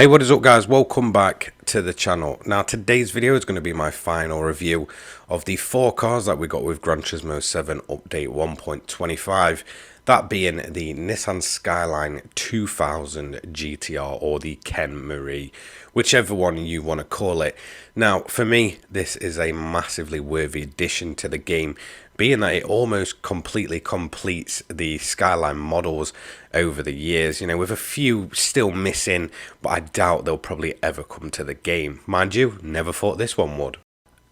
Hey, what is up guys, welcome back to the channel. Now today's video is going to be my final review of the 4 cars that we got with Gran Turismo 7 update 1.25, that being the Nissan Skyline 2000 GTR or the Kenmeri, whichever one you want to call it. Now for me this is a massively worthy addition to the game, being that it almost completely completes the Skyline models over the years, with a few still missing, but I doubt they'll probably ever come to the game. Mind you, never thought this one would.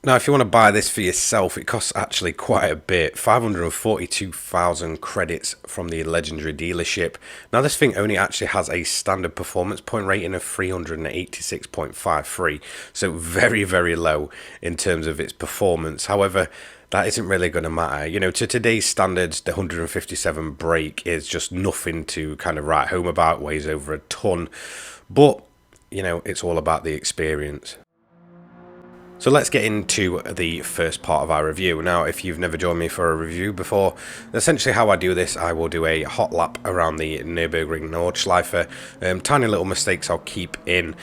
Now, if you want to buy this for yourself, it costs actually quite a bit, 542,000 credits from the legendary dealership. Now, this thing only actually has a standard performance point rating of 386.53, so very, very low in terms of its performance. However, that isn't really going to matter. To today's standards, the 157 brake is just nothing to kind of write home about, weighs over a ton, but, it's all about the experience. So let's get into the first part of our review. Now, if you've never joined me for a review before, essentially how I do this, I will do a hot lap around the Nürburgring Nordschleife. Tiny little mistakes I'll keep in,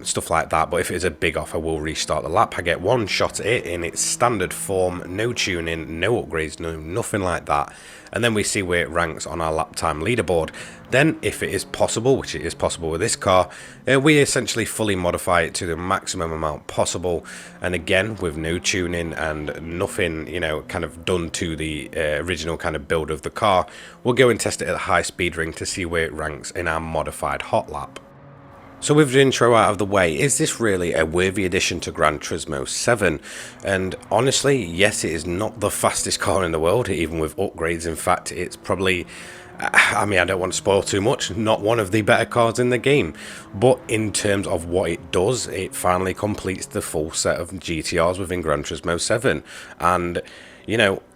stuff like that, but if it's a big off, I will restart the lap. I get one shot at it in its standard form, no tuning, no upgrades, nothing like that. And then we see where it ranks on our lap time leaderboard. Then, if it is possible, which it is possible with this car, we essentially fully modify it to the maximum amount possible. And again, with no tuning and nothing, kind of done to the original kind of build of the car, we'll go and test it at the high speed ring to see where it ranks in our modified hot lap. So with the intro out of the way, is this really a worthy addition to Gran Turismo 7? And honestly, yes, it is not the fastest car in the world, even with upgrades. In fact, it's probably, I don't want to spoil too much, not one of the better cars in the game. But in terms of what it does, it finally completes the full set of GTRs within Gran Turismo 7. And,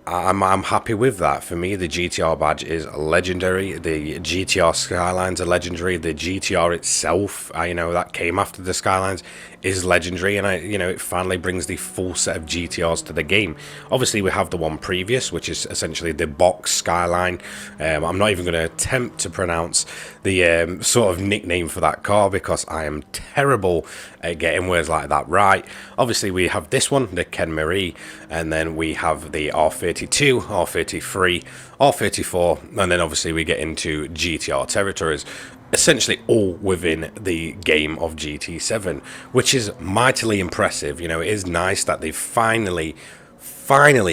I'm happy with that. For me, the GTR badge is legendary. The GTR Skylines are legendary. The GTR itself, that came after the Skylines, is legendary. And it finally brings the full set of GTRs to the game. Obviously, we have the one previous, which is essentially the box Skyline. I'm not even going to attempt to pronounce the sort of nickname for that car because I am terrible at getting words like that right. Obviously, we have this one, the Kenmeri, and then we have the R32, R33, R34, and then obviously we get into GTR territories, essentially all within the game of GT7, which is mightily impressive. It is nice that they've finally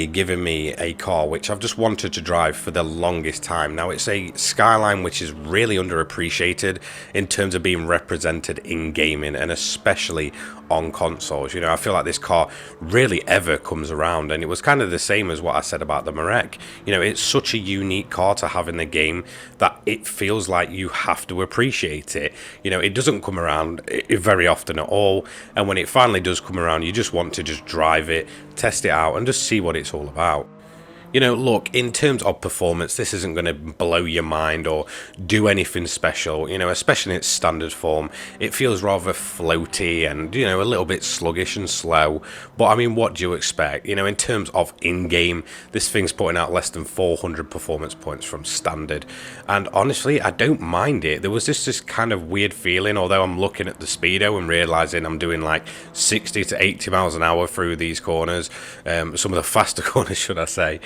given me a car which I've just wanted to drive for the longest time. Now, it's a Skyline which is really underappreciated in terms of being represented in gaming, and especially on consoles. I feel like this car really ever comes around, and it was kind of the same as what I said about the Marek. It's such a unique car to have in the game that it feels like you have to appreciate it. It doesn't come around very often at all, and when it finally does come around, you just want to just drive it, test it out, and just see what it's all about. Look, in terms of performance, this isn't going to blow your mind or do anything special, especially in its standard form. It feels rather floaty and, a little bit sluggish and slow. But, what do you expect? In terms of in-game, this thing's putting out less than 400 performance points from standard. And honestly, I don't mind it. There was this kind of weird feeling, although I'm looking at the speedo and realizing I'm doing like 60 to 80 miles an hour through these corners, some of the faster corners, should I say.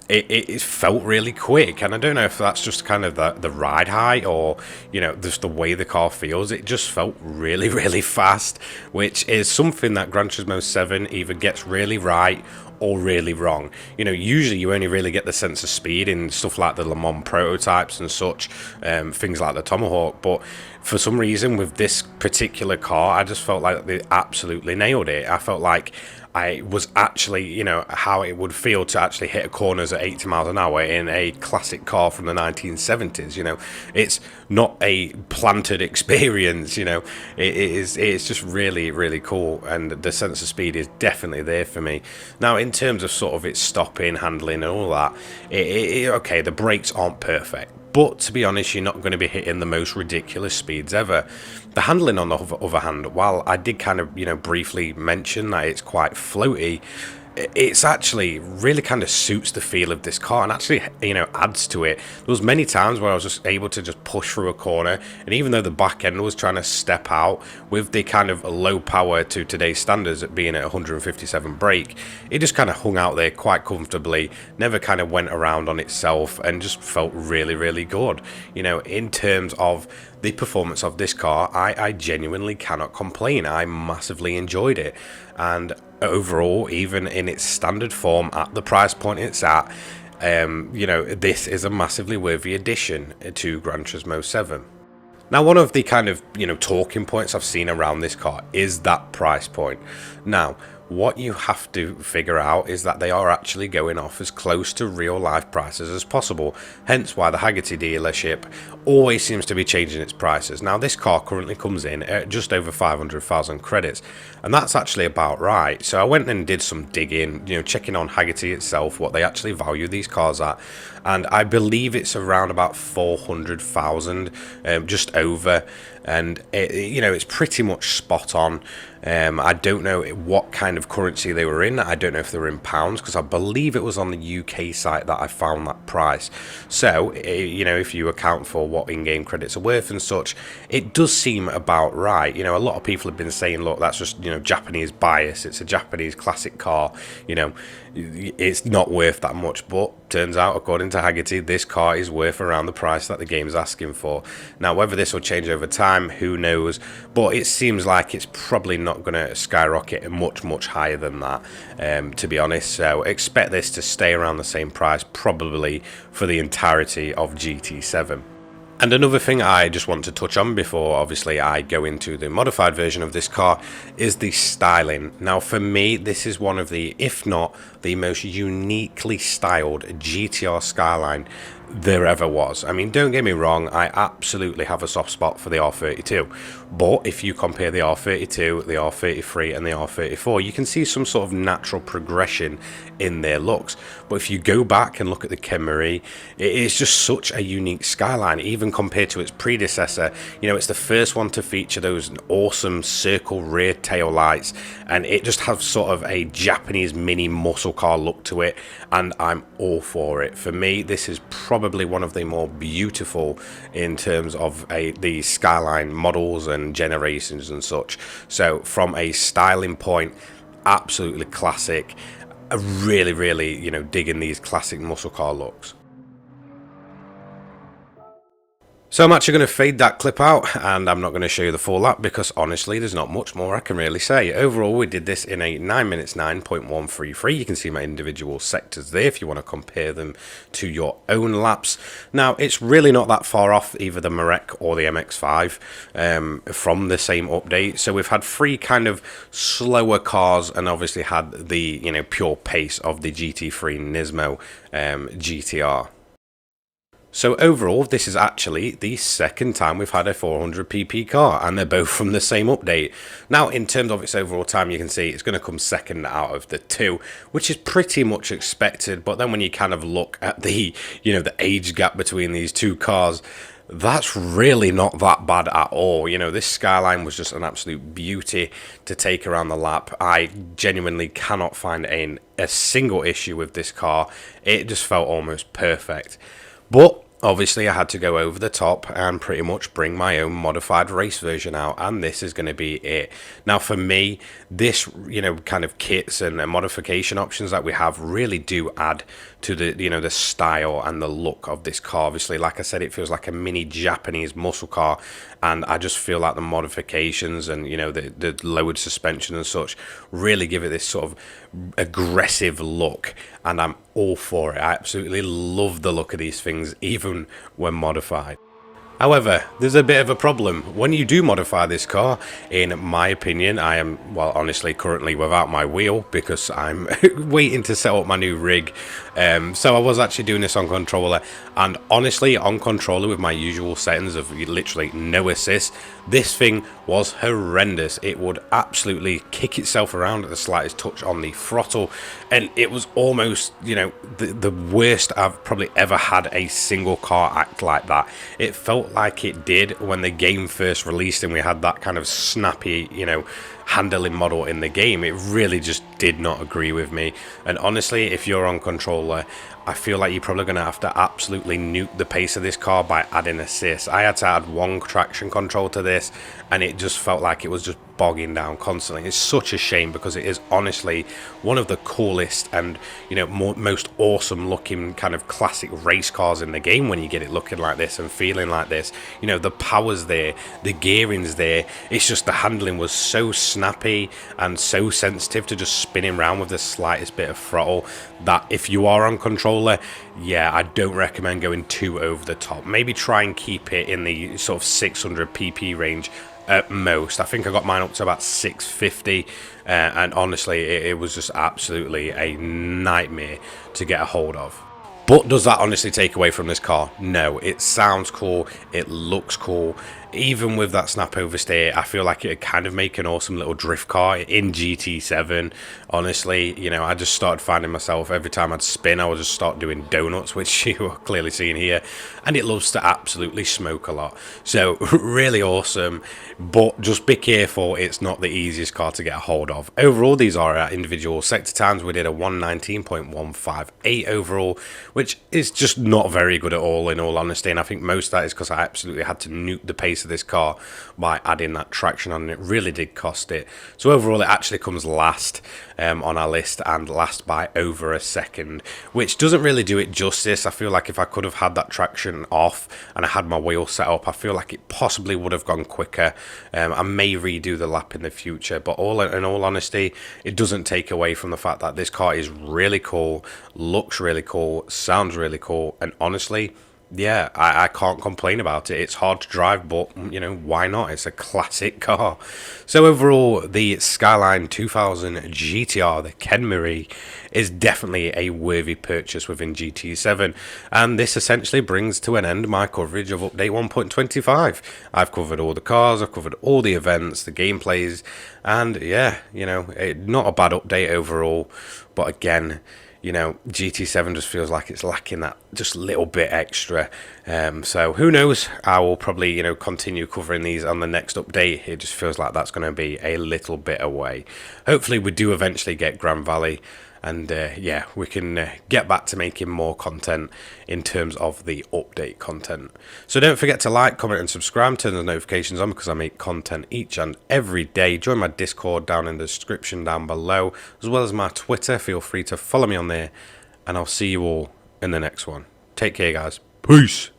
It felt really quick, and I don't know if that's just kind of the ride height or just the way the car feels. It just felt really, really fast, which is something that Gran Turismo 7 either gets really right or really wrong. Usually you only really get the sense of speed in stuff like the Le Mans prototypes and such, things like the Tomahawk, but for some reason with this particular car, I just felt like they absolutely nailed it. I felt like I was actually, how it would feel to actually hit corners at 80 miles an hour in a classic car from the 1970s. It's not a planted experience. It's just really, really cool, and the sense of speed is definitely there for me. Now, in terms of sort of its stopping, handling, and all that, okay, the brakes aren't perfect. But to be honest, you're not going to be hitting the most ridiculous speeds ever. The handling, on the other hand, while I did kind of, briefly mention that it's quite floaty, it's actually really kind of suits the feel of this car, and actually, adds to it. There was many times where I was just able to just push through a corner, and even though the back end was trying to step out with the kind of low power to today's standards at being at 157 brake, it just kind of hung out there quite comfortably, never kind of went around on itself, and just felt really, really good. In terms of the performance of this car, I genuinely cannot complain. I massively enjoyed it, and overall, even in its standard form at the price point it's at, this is a massively worthy addition to Gran Turismo 7. Now, one of the kind of, talking points I've seen around this car is that price point. Now, what you have to figure out is that they are actually going off as close to real life prices as possible, hence why the Hagerty dealership always seems to be changing its prices. Now, this car currently comes in at just over 500,000 credits, and that's actually about right. So I went and did some digging, checking on Hagerty itself, what they actually value these cars at, and I believe it's around about 400,000, just over, and it's pretty much spot on. I don't know what kind of currency they were in. I don't know if they were in pounds, because I believe it was on the UK site that I found that price. So, if you account for what in-game credits are worth and such, it does seem about right. A lot of people have been saying, look, that's just, Japanese bias. It's a Japanese classic car. It's not worth that much. But turns out, according to Hagerty, this car is worth around the price that the game's asking for. Now, whether this will change over time, who knows? But it seems like it's probably not going to skyrocket much higher than that, to be honest. So expect this to stay around the same price probably for the entirety of GT7. And another thing I just want to touch on before obviously I go into the modified version of this car is the styling. Now, for me, this is one of the, if not the most uniquely styled GTR Skyline there ever was. I mean, don't get me wrong, I absolutely have a soft spot for the R32, but if you compare the R32, the R33 and the R34, you can see some sort of natural progression in their looks. But if you go back and look at the Kenmeri, it is just such a unique Skyline, even compared to its predecessor. It's the first one to feature those awesome circle rear tail lights, and it just has sort of a Japanese mini muscle car look to it, and I'm all for it. For me, this is probably one of the more beautiful in terms of the Skyline models and generations and such. So from a styling point, absolutely classic. I really, digging these classic muscle car looks. So I'm actually going to fade that clip out, and I'm not going to show you the full lap because honestly there's not much more I can really say. Overall, we did this in a 9 minutes 9.133. You can see my individual sectors there if you want to compare them to your own laps. Now, it's really not that far off either the Marek or the MX-5 from the same update. So we've had three kind of slower cars and obviously had the pure pace of the GT3 Nismo GTR. So overall, this is actually the second time we've had a 400 pp car, and they're both from the same update. Now, in terms of its overall time, you can see it's going to come second out of the two, which is pretty much expected. But then when you kind of look at the, the age gap between these two cars, that's really not that bad at all. This Skyline was just an absolute beauty to take around the lap. I genuinely cannot find a single issue with this car. It just felt almost perfect. But obviously I had to go over the top and pretty much bring my own modified race version out, and this is going to be it. Now, for me, this kind of kits and modification options that we have really do add to the the style and the look of this car. Obviously, like I said, it feels like a mini Japanese muscle car, and I just feel like the modifications and the lowered suspension and such really give it this sort of aggressive look, and I'm all for it. I absolutely love the look of these things, even when modified. However, there's a bit of a problem. When you do modify this car, in my opinion, I am, well, honestly, currently without my wheel because I'm waiting to set up my new rig. So I was actually doing this on controller, and honestly, on controller with my usual settings of literally no assist, this thing was horrendous. It would absolutely kick itself around at the slightest touch on the throttle, and it was almost, the worst I've probably ever had a single car act like that. It felt like it did when the game first released and we had that kind of snappy, handling model in the game. It really just did not agree with me. And honestly, if you're on controller, I feel like you're probably going to have to absolutely nuke the pace of this car by adding assist. I had to add one traction control to this, and it just felt like it was just bogging down constantly. It's such a shame because it is honestly one of the coolest and most awesome looking kind of classic race cars in the game when you get it looking like this and feeling like this. The power's there, the gearing's there. It's just the handling was so snappy and so sensitive to just spinning around with the slightest bit of throttle that if you are on controller, yeah, I don't recommend going too over the top. Maybe try and keep it in the sort of 600 pp range at most. I think I got mine up to about 650, and honestly, it was just absolutely a nightmare to get a hold of. But does that honestly take away from this car? No. It sounds cool, it looks cool. Even with that snap oversteer, I feel like it'd kind of make an awesome little drift car in GT7. Honestly, I just started finding myself, every time I'd spin, I would just start doing donuts, which you are clearly seeing here. And it loves to absolutely smoke a lot. So, really awesome. But just be careful, it's not the easiest car to get a hold of. Overall, these are our individual sector times. We did a 119.158 overall, which is just not very good at all, in all honesty. And I think most of that is because I absolutely had to nuke the pace of this car by adding that traction on, and it really did cost it. So overall, it actually comes last on our list, and last by over a second, which doesn't really do it justice. I feel like if I could have had that traction off and I had my wheel set up, I feel like it possibly would have gone quicker. I may redo the lap in the future, but in all honesty, it doesn't take away from the fact that this car is really cool, looks really cool, sounds really cool, and honestly, yeah, I can't complain about it. It's hard to drive, but, why not? It's a classic car. So overall, the Skyline 2000 GTR, the Kenmeri, is definitely a worthy purchase within GT7. And this essentially brings to an end my coverage of Update 1.25. I've covered all the cars, I've covered all the events, the gameplays, and yeah, not a bad update overall. But again, GT7 just feels like it's lacking that just little bit extra. So who knows? I will probably, continue covering these on the next update. It just feels like that's going to be a little bit away. Hopefully we do eventually get Grand Valley. And yeah, we can get back to making more content in terms of the update content. So don't forget to like, comment and subscribe. Turn the notifications on because I make content each and every day. Join my Discord down in the description down below, as well as my Twitter. Feel free to follow me on there. And I'll see you all in the next one. Take care, guys. Peace.